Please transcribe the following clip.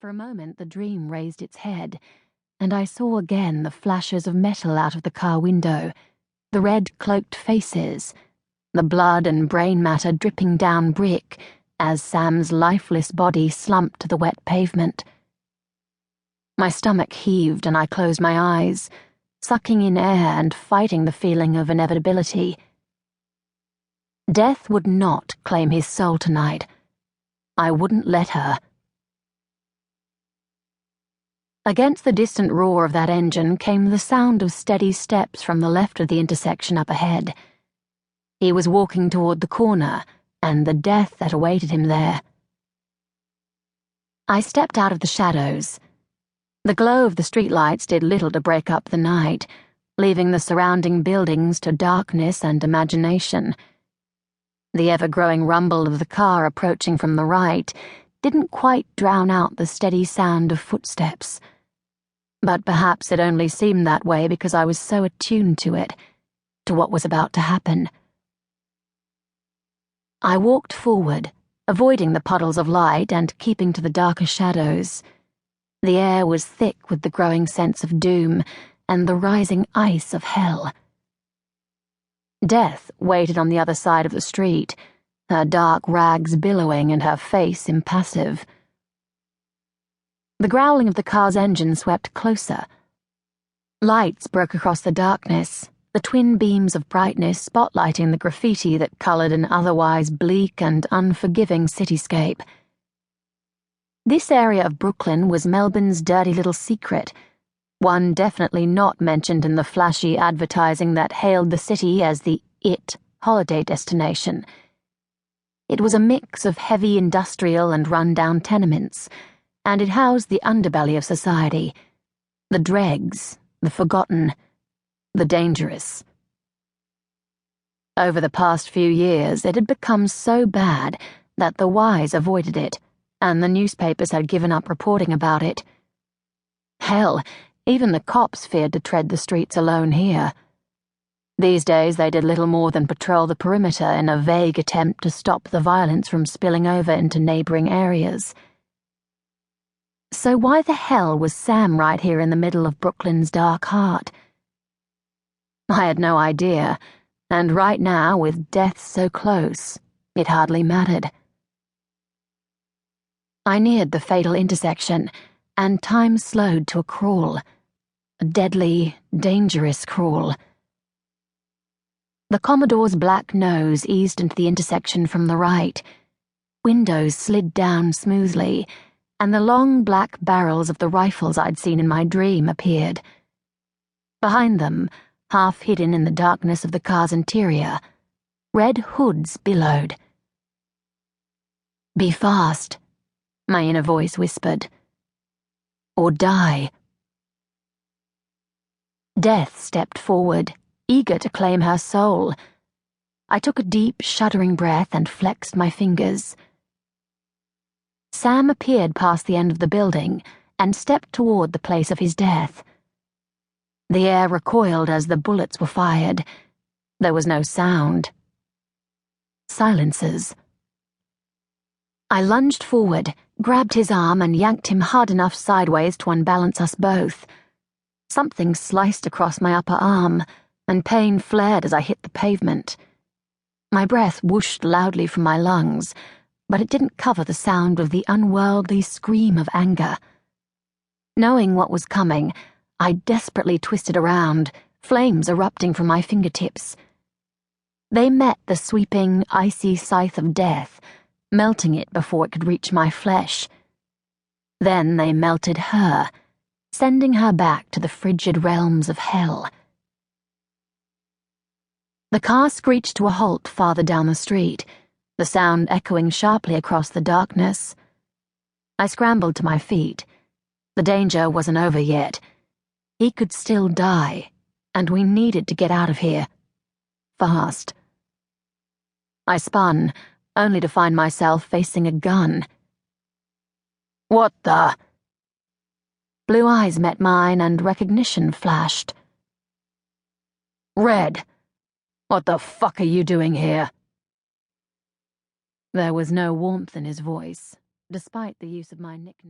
For a moment the dream raised its head, and I saw again the flashes of metal out of the car window, the red-cloaked faces, the blood and brain matter dripping down brick as Sam's lifeless body slumped to the wet pavement. My stomach heaved and I closed my eyes, sucking in air and fighting the feeling of inevitability. Death would not claim his soul tonight. I wouldn't let her. Against the distant roar of that engine came the sound of steady steps from the left of the intersection up ahead. He was walking toward the corner, and the death that awaited him there. I stepped out of the shadows. The glow of the streetlights did little to break up the night, leaving the surrounding buildings to darkness and imagination. The ever-growing rumble of the car approaching from the right didn't quite drown out the steady sound of footsteps. But perhaps it only seemed that way because I was so attuned to it, to what was about to happen. I walked forward, avoiding the puddles of light and keeping to the darker shadows. The air was thick with the growing sense of doom and the rising ice of hell. Death waited on the other side of the street, her dark rags billowing and her face impassive. The growling of the car's engine swept closer. Lights broke across the darkness, the twin beams of brightness spotlighting the graffiti that colored an otherwise bleak and unforgiving cityscape. This area of Brooklyn was Melbourne's dirty little secret, one definitely not mentioned in the flashy advertising that hailed the city as the "it" holiday destination. It was a mix of heavy industrial and run-down tenements, and it housed the underbelly of society, the dregs, the forgotten, the dangerous. Over the past few years, it had become so bad that the wise avoided it, and the newspapers had given up reporting about it. Hell, even the cops feared to tread the streets alone here. These days they did little more than patrol the perimeter in a vague attempt to stop the violence from spilling over into neighboring areas. So why the hell was Sam right here in the middle of Brooklyn's dark heart? I had no idea, and right now, with death so close, it hardly mattered. I neared the fatal intersection, and time slowed to a crawl. A deadly, dangerous crawl. The Commodore's black nose eased into the intersection from the right. Windows slid down smoothly, and the long black barrels of the rifles I'd seen in my dream appeared. Behind them, half hidden in the darkness of the car's interior, red hoods billowed. "Be fast," my inner voice whispered. "Or die." Death stepped forward, eager to claim her soul. I took a deep, shuddering breath and flexed my fingers. Sam appeared past the end of the building and stepped toward the place of his death. The air recoiled as the bullets were fired. There was no sound. Silences. I lunged forward, grabbed his arm, and yanked him hard enough sideways to unbalance us both. Something sliced across my upper arm, and pain flared as I hit the pavement. My breath whooshed loudly from my lungs, but it didn't cover the sound of the unworldly scream of anger. Knowing what was coming, I desperately twisted around, flames erupting from my fingertips. They met the sweeping, icy scythe of death, melting it before it could reach my flesh. Then they melted her, sending her back to the frigid realms of hell. The car screeched to a halt farther down the street, the sound echoing sharply across the darkness. I scrambled to my feet. The danger wasn't over yet. He could still die, and we needed to get out of here. Fast. I spun, only to find myself facing a gun. "What the?" Blue eyes met mine and recognition flashed. "Red, what the fuck are you doing here?" There was no warmth in his voice, despite the use of my nickname.